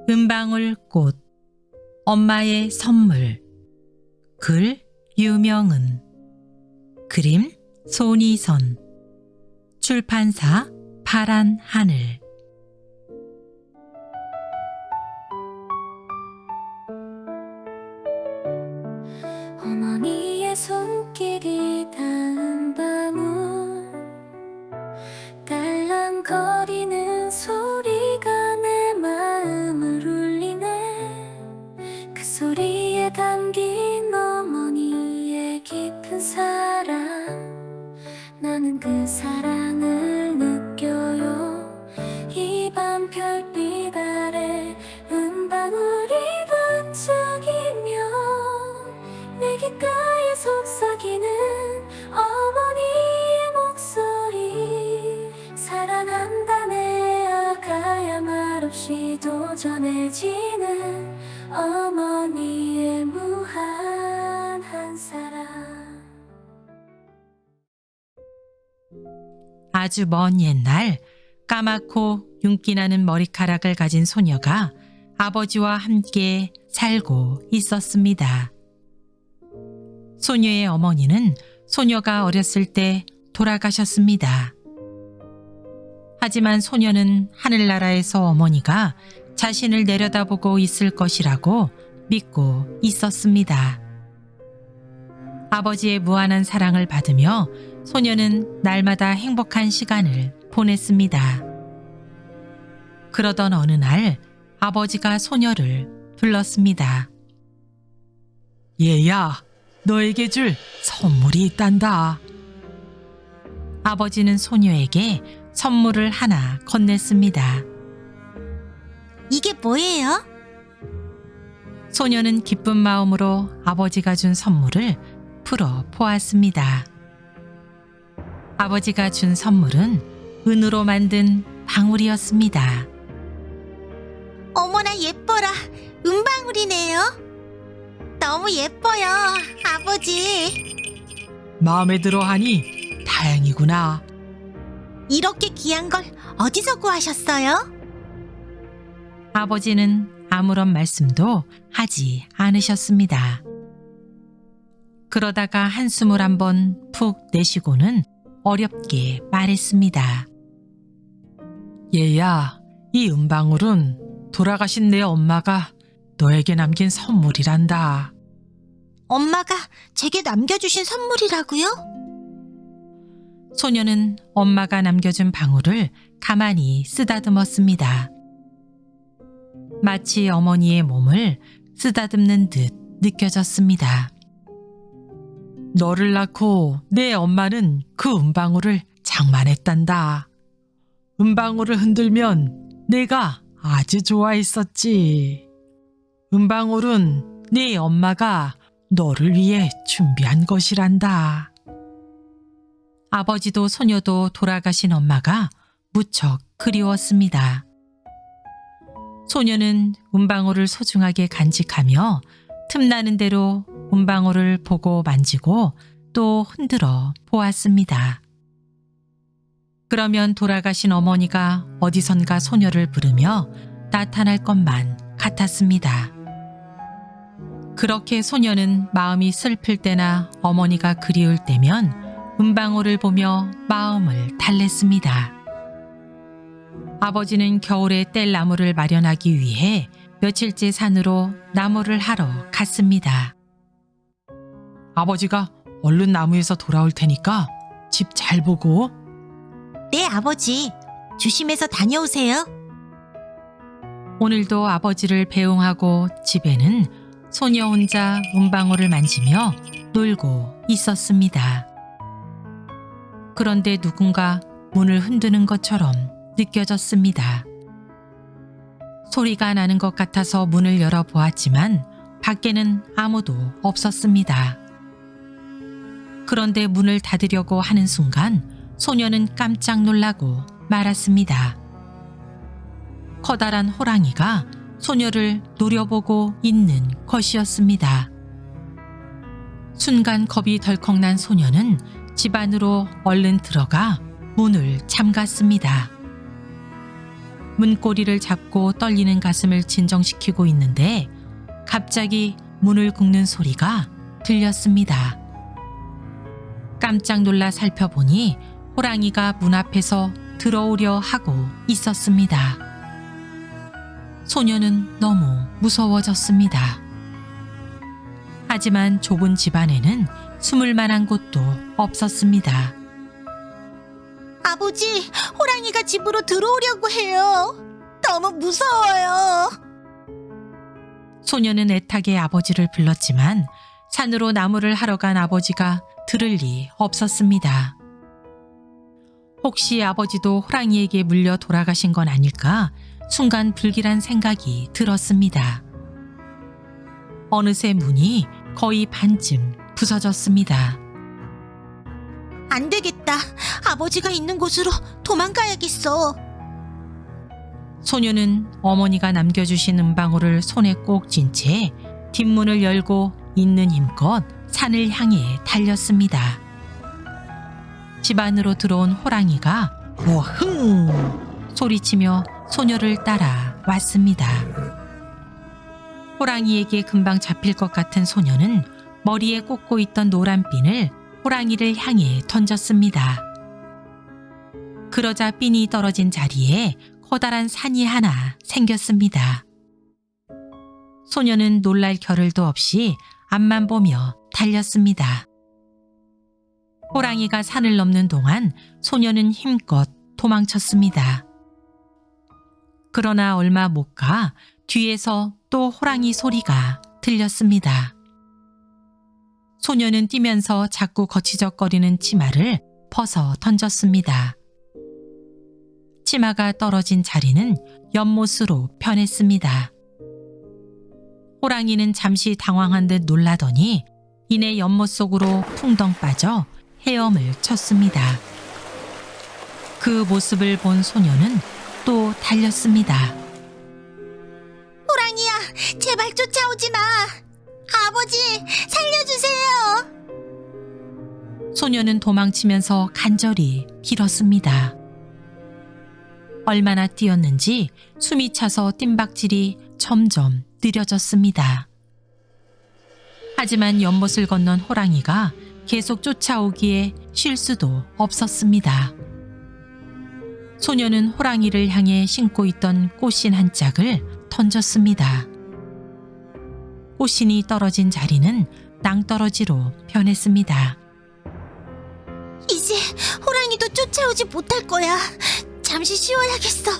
은방울꽃 엄마의 선물. 글 유명은. 그림 손희선. 출판사 파란 하늘. 어머니의 손길이 닿은 방울, 딸랑거리는 소리가 내 마음을 울리네. 그 소리에 담긴 어머니의 깊은 사랑, 나는 그 사랑을 느껴요. 이 밤 별빛 아래 은방울이 반짝이며 내 귓가에 속삭이는 어머니의 목소리, 사랑한다 내 아가야 말없이도 전해지는 어머니의 무한한 사랑. 아주 먼 옛날 까맣고 윤기 나는 머리카락을 가진 소녀가 아버지와 함께 살고 있었습니다. 소녀의 어머니는 소녀가 어렸을 때 돌아가셨습니다. 하지만 소녀는 하늘나라에서 어머니가 자신을 내려다보고 있을 것이라고 믿고 있었습니다. 아버지의 무한한 사랑을 받으며 소녀는 날마다 행복한 시간을 보냈습니다. 그러던 어느 날 아버지가 소녀를 불렀습니다. 얘야, 너에게 줄 선물이 있단다. 아버지는 소녀에게 선물을 하나 건넸습니다. 이게 뭐예요? 소녀는 기쁜 마음으로 아버지가 준 선물을 풀어 보았습니다. 아버지가 준 선물은 은으로 만든 방울이었습니다. 어머나 예뻐라, 은방울이네요. 너무 예뻐요, 아버지. 마음에 들어 하니 다행이구나. 이렇게 귀한 걸 어디서 구하셨어요? 아버지는 아무런 말씀도 하지 않으셨습니다. 그러다가 한숨을 한번 푹 내쉬고는 어렵게 말했습니다. 얘야, 이 은방울은 돌아가신 내 엄마가 너에게 남긴 선물이란다. 엄마가 제게 남겨주신 선물이라고요? 소녀는 엄마가 남겨준 방울을 가만히 쓰다듬었습니다. 마치 어머니의 몸을 쓰다듬는 듯 느껴졌습니다. 너를 낳고 내 엄마는 그 은방울을 장만했단다. 은방울을 흔들면 내가 아주 좋아했었지. 은방울은 네 엄마가 너를 위해 준비한 것이란다. 아버지도 소녀도 돌아가신 엄마가 무척 그리웠습니다. 소녀는 은방울을 소중하게 간직하며 틈나는 대로 은방울을 보고 만지고 또 흔들어 보았습니다. 그러면 돌아가신 어머니가 어디선가 소녀를 부르며 나타날 것만 같았습니다. 그렇게 소녀는 마음이 슬플 때나 어머니가 그리울 때면 은방울을 보며 마음을 달랬습니다. 아버지는 겨울에 뗄 나무를 마련하기 위해 며칠째 산으로 나무를 하러 갔습니다. 아버지가 얼른 나무에서 돌아올 테니까 집 잘 보고. 네, 아버지. 조심해서 다녀오세요. 오늘도 아버지를 배웅하고 집에는 소녀 혼자 은방울을 만지며 놀고 있었습니다. 그런데 누군가 문을 흔드는 것처럼 느껴졌습니다. 소리가 나는 것 같아서 문을 열어보았지만 밖에는 아무도 없었습니다. 그런데 문을 닫으려고 하는 순간 소녀는 깜짝 놀라고 말았습니다. 커다란 호랑이가 소녀를 노려보고 있는 것이었습니다. 순간 겁이 덜컥 난 소녀는 집 안으로 얼른 들어가 문을 잠갔습니다. 문고리를 잡고 떨리는 가슴을 진정시키고 있는데 갑자기 문을 긁는 소리가 들렸습니다. 깜짝 놀라 살펴보니 호랑이가 문 앞에서 들어오려 하고 있었습니다. 소녀는 너무 무서워졌습니다. 하지만 좁은 집 안에는 숨을 만한 곳도 없었습니다. 아버지, 호랑이가 집으로 들어오려고 해요. 너무 무서워요. 소녀는 애타게 아버지를 불렀지만 산으로 나무를 하러 간 아버지가 들을 리 없었습니다. 혹시 아버지도 호랑이에게 물려 돌아가신 건 아닐까 순간 불길한 생각이 들었습니다. 어느새 문이 거의 반쯤 부서졌습니다. 안 되겠다. 아버지가 있는 곳으로 도망가야겠어. 소녀는 어머니가 남겨주신 은방울을 손에 꼭 쥔 채 뒷문을 열고 있는 힘껏 산을 향해 달렸습니다. 집 안으로 들어온 호랑이가 워흥 소리치며 소녀를 따라 왔습니다. 호랑이에게 금방 잡힐 것 같은 소녀는 머리에 꽂고 있던 노란 핀을 호랑이를 향해 던졌습니다. 그러자 핀이 떨어진 자리에 커다란 산이 하나 생겼습니다. 소녀는 놀랄 겨를도 없이 앞만 보며 달렸습니다. 호랑이가 산을 넘는 동안 소녀는 힘껏 도망쳤습니다. 그러나 얼마 못 가 뒤에서 또 호랑이 소리가 들렸습니다. 소녀는 뛰면서 자꾸 거치적거리는 치마를 벗어 던졌습니다. 치마가 떨어진 자리는 연못으로 변했습니다. 호랑이는 잠시 당황한 듯 놀라더니 이내 연못 속으로 풍덩 빠져 헤엄을 쳤습니다. 그 모습을 본 소녀는 또 달렸습니다. 호랑이야, 제발 쫓아오지 마. 아버지, 살려주세요. 소녀는 도망치면서 간절히 빌었습니다. 얼마나 뛰었는지 숨이 차서 뜀박질이 점점 느려졌습니다. 하지만 연못을 건넌 호랑이가 계속 쫓아오기에 쉴 수도 없었습니다. 소녀는 호랑이를 향해 신고 있던 꽃신 한 짝을 던졌습니다. 꽃신이 떨어진 자리는 낭떠러지로 변했습니다. 이제 호랑이도 쫓아오지 못할 거야. 잠시 쉬어야겠어.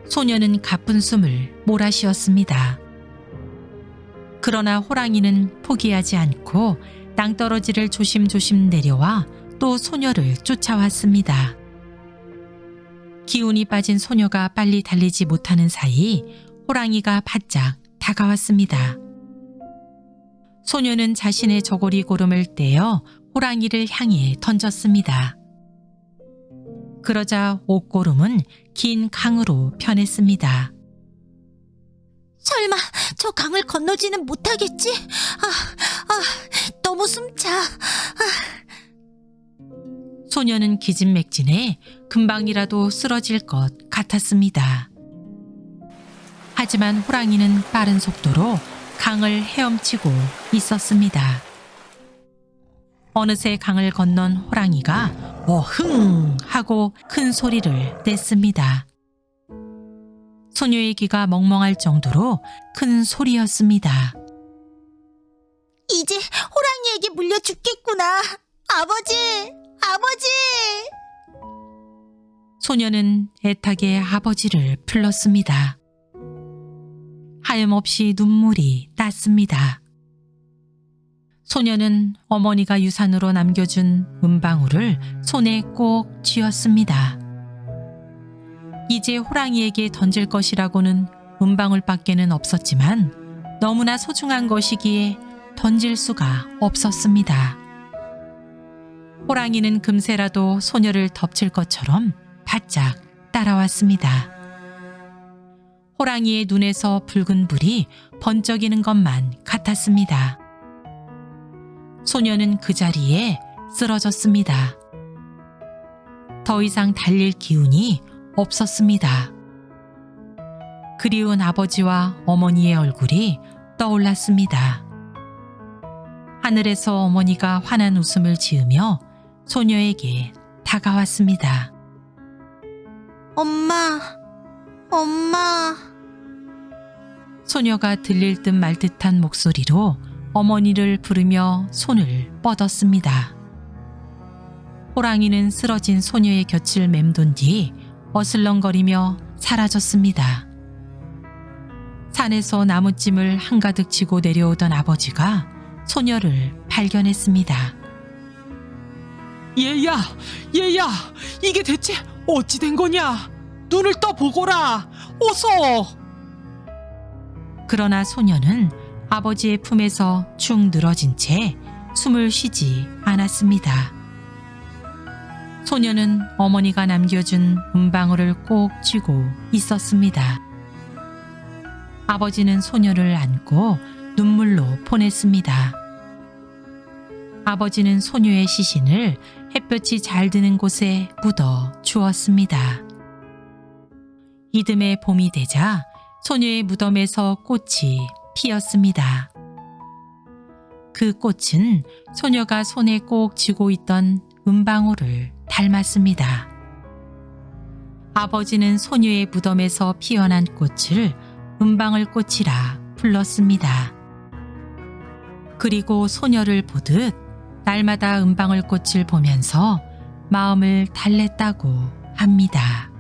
소녀는 가쁜 숨을 몰아쉬었습니다. 그러나 호랑이는 포기하지 않고 낭떠러지를 조심조심 내려와 또 소녀를 쫓아왔습니다. 기운이 빠진 소녀가 빨리 달리지 못하는 사이 호랑이가 바짝 다가왔습니다. 소녀는 자신의 저고리 고름을 떼어 호랑이를 향해 던졌습니다. 그러자 옷고름은 긴 강으로 변했습니다. 설마 저 강을 건너지는 못하겠지? 너무 숨차. 소녀는 기진맥진해 금방이라도 쓰러질 것 같았습니다. 하지만 호랑이는 빠른 속도로 강을 헤엄치고 있었습니다. 어느새 강을 건넌 호랑이가 워흥 하고 큰 소리를 냈습니다. 소녀의 귀가 멍멍할 정도로 큰 소리였습니다. 이제 호랑이에게 물려 죽겠구나. 아버지! 아버지! 소녀는 애타게 아버지를 불렀습니다. 하염없이 눈물이 났습니다. 소녀는 어머니가 유산으로 남겨준 은방울을 손에 꼭 쥐었습니다. 이제 호랑이에게 던질 것이라고는 은방울밖에는 없었지만 너무나 소중한 것이기에 던질 수가 없었습니다. 호랑이는 금세라도 소녀를 덮칠 것처럼 바짝 따라왔습니다. 호랑이의 눈에서 붉은 불이 번쩍이는 것만 같았습니다. 소녀는 그 자리에 쓰러졌습니다. 더 이상 달릴 기운이 없었습니다. 그리운 아버지와 어머니의 얼굴이 떠올랐습니다. 하늘에서 어머니가 환한 웃음을 지으며 소녀에게 다가왔습니다. 엄마, 엄마. 소녀가 들릴 듯 말 듯한 목소리로 어머니를 부르며 손을 뻗었습니다. 호랑이는 쓰러진 소녀의 곁을 맴돈 뒤 어슬렁거리며 사라졌습니다. 산에서 나무찜을 한가득 지고 내려오던 아버지가 소녀를 발견했습니다. 얘야, 얘야, 이게 대체 어찌 된 거냐? 눈을 떠보거라, 어서! 그러나 소녀는 아버지의 품에서 축 늘어진 채 숨을 쉬지 않았습니다. 소녀는 어머니가 남겨준 은방울을 꼭 쥐고 있었습니다. 아버지는 소녀를 안고 눈물로 보냈습니다. 아버지는 소녀의 시신을 햇볕이 잘 드는 곳에 묻어 주었습니다. 이듬해 봄이 되자 소녀의 무덤에서 꽃이 피었습니다. 그 꽃은 소녀가 손에 꼭 쥐고 있던 은방울을 닮았습니다. 아버지는 소녀의 무덤에서 피어난 꽃을 은방울 꽃이라 불렀습니다. 그리고 소녀를 보듯 날마다 은방울 꽃을 보면서 마음을 달랬다고 합니다.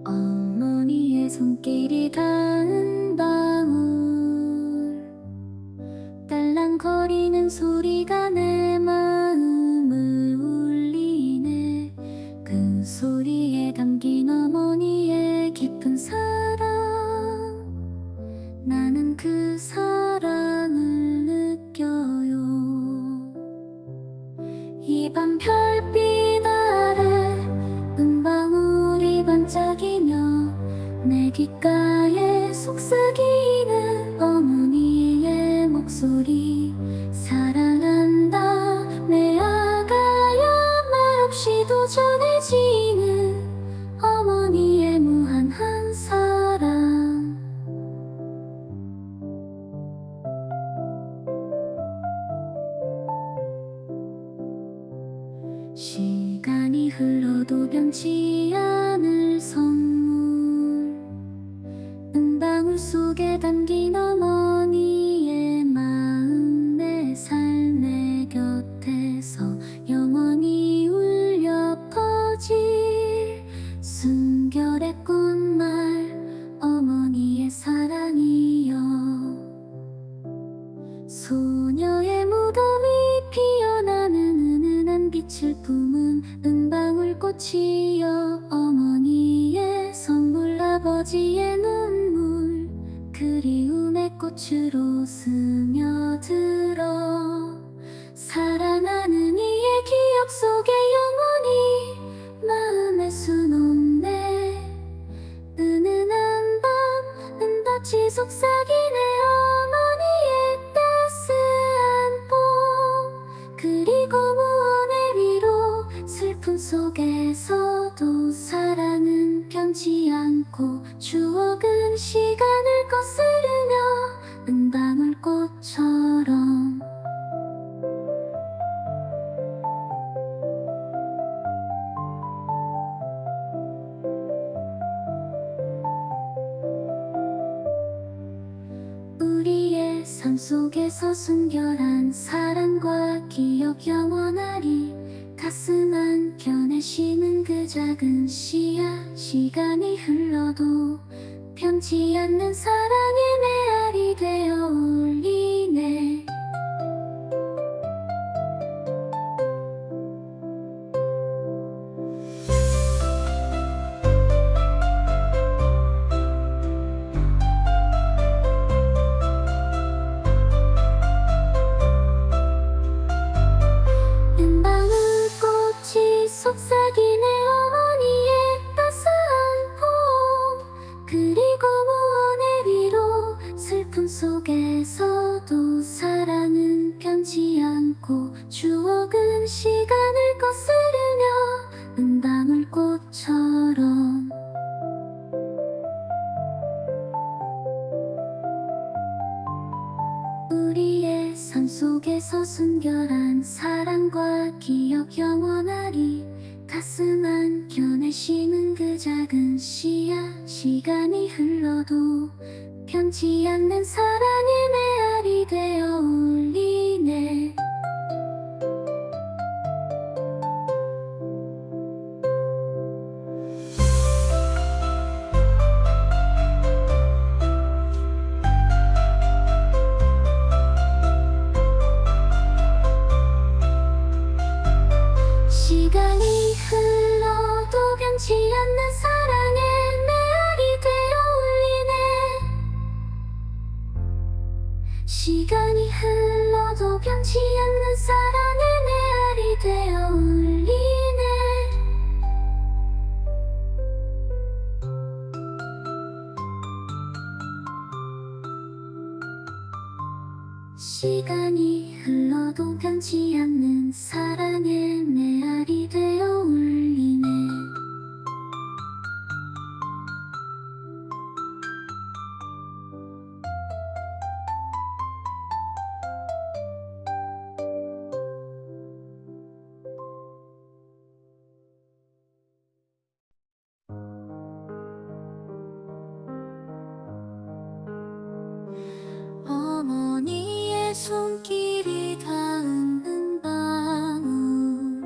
어머니의 손길이 닿은 방울, 딸랑거리는 소리가 내 마음을 울리네. 그 소리에 담긴 어머니의 깊은 사랑, 나는 그 사랑을 느껴요. 이 밤 별빛 아래 은방울이 반짝이며 내 귓가에 속삭이는 어머니의 목소리. 사랑한다 내 아가야, 말없이도 전해지는 어머니의 무한한 사랑. 시간이 흘러도 변치 않을 선물, 은방울 속에 담긴 어머니의 마음. 내 삶의 곁에서 영원히 울려 퍼질 숨결의 꽃말, 어머니의 사랑이여. 소녀의 무덤이 피어나는 은은한 빛을 품은 은방울 꽃이여. 어머니의 선물, 아버지의 눈물, 그리움의 꽃으로 스며들어 사랑하는 이의 기억 속에 영원히 마음에 수놓네. 은은한 밤 은볕이 속삭이네 어머니의 따스한 봄, 그리고 무언의 위로 슬픔 속에서도 사랑은 변치 않고 추억은 시간을 거스르며 은방울꽃처럼. 우리의 삶 속에서 순결한 사랑과 기억 영원하리. 가슴 한켠에 심은 그 작은 씨앗, 시간이 흘러도 변치 않는 사랑의 메아리 되어 울리네. 은방울꽃이 속삭이네 어머니 속에서 순결한 사랑과 기억 영원하리. 가슴 한켠에 심은 그 작은 씨앗, 시간이 흘러도 변치 않는 사랑의 메아리 되어 울리네. 시간이 흘러도 변치 않는 사랑의 메아리 되어 울리네. 시간이 흘러도 변치 않는 사랑의 메아리 되어 울리네. 시간이 흘러도 변치 않는 사랑의 메아리 되어 울리네. 어머니의 손길이 닿는 방울,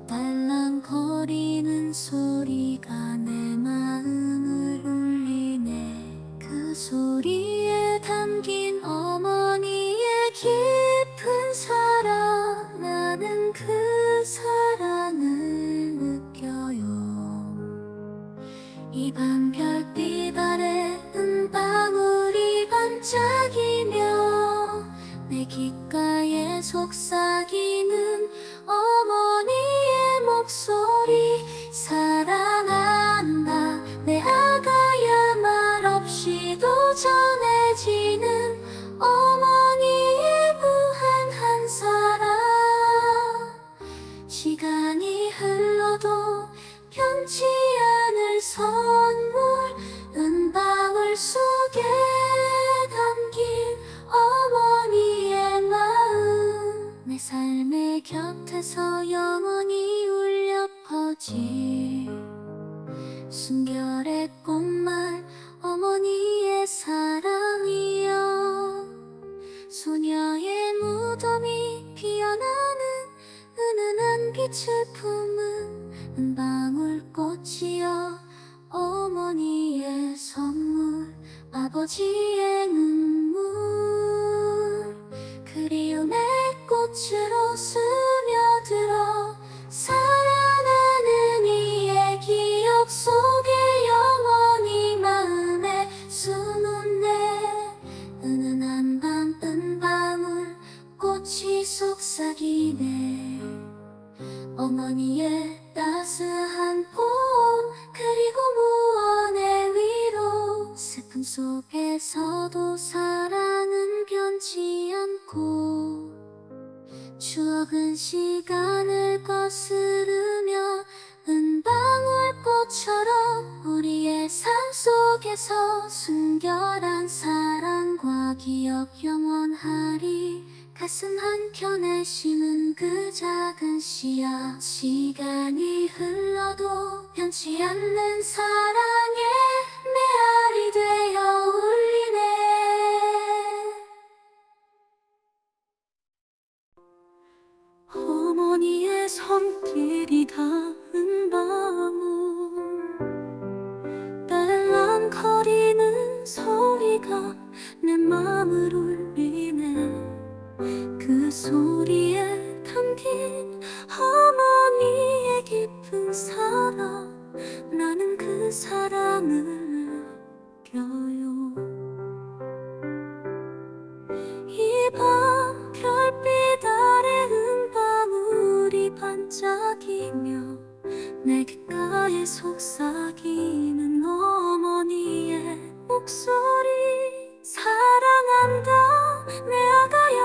딸랑거리는 소리가 내 마음을 울리네. 그 소리에 담긴 어머니의 깊은 사랑, 나는 그 사랑을 느껴요. 이 밤 별빛 아래 은방울이 반짝이며 내 귓가에 속삭이는 어머니의 목소리. 사랑한다 내 아가야, 말없이도 전해지는 어머니의 무한한 사랑. 시간이 흘러도 변치 않을 선물, 은방울 속에 담긴 어머니의 마음. 내 삶의 곁에서 영원히 울려 퍼질 순결의 꽃말, 어머니의 사랑이여. 소녀의 무덤이 피어나는 은은한 빛을 품은 은방울 꽃이여. 어머니의 선물, 아버지의 눈물, 그리움의 꽃으로 스며들어 사랑하는 이의 기억 속에 영원히 마음에 숨었네. 은은한 밤 은방울 꽃이 속삭이네. 어머니의 따스한 포옹, 그리고 무언의 위로. 슬픔 속에서도 사랑은 변치 않고, 추억은 시간을 거스르며 은방울꽃처럼 우리의 삶 속에서 순결한 사랑과 기억 영원하리. 가슴 한켠에 심은 그 작은 씨앗, 시간이 흘러도 변치 않는 사랑의 메아리 되어 울리네. 어머니의 손길이 닿은 방울, 딸랑거리는 소리가 내 맘을 울리네. 그 소리에 담긴 어머니의 깊은 사랑, 나는 그 사랑을 느껴요. 이 밤 별빛 아래 은방울이 반짝이며 내 귓가에 속삭이는 어머니의 목소리. 사랑한다 내 아가야,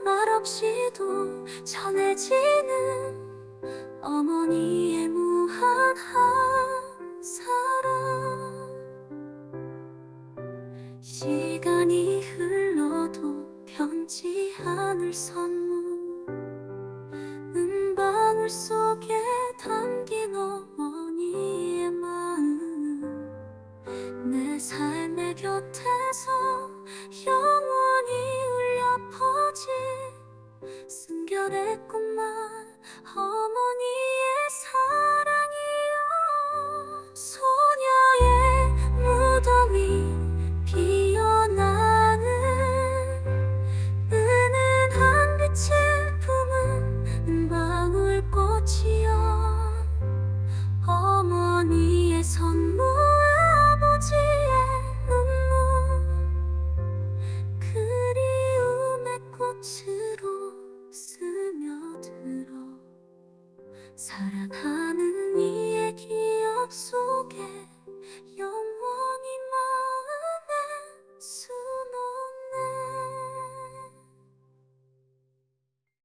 말없이도 전해지는 어머니의 무한한 사랑. 시간이 흘러도 변치 않을 선물, 속에 담긴 어머니의 마음 내 삶의 곁에서 영원히 울려 퍼질 순결의 꿈만 어머니의 사랑이여 소녀의 무덤이 피어나는 은은한 빛을 품은 은방울꽃이여 어머니의 선물 아버지의 눈물 그리움의 꽃으로 스며들어 사랑하는 이의 기억 속에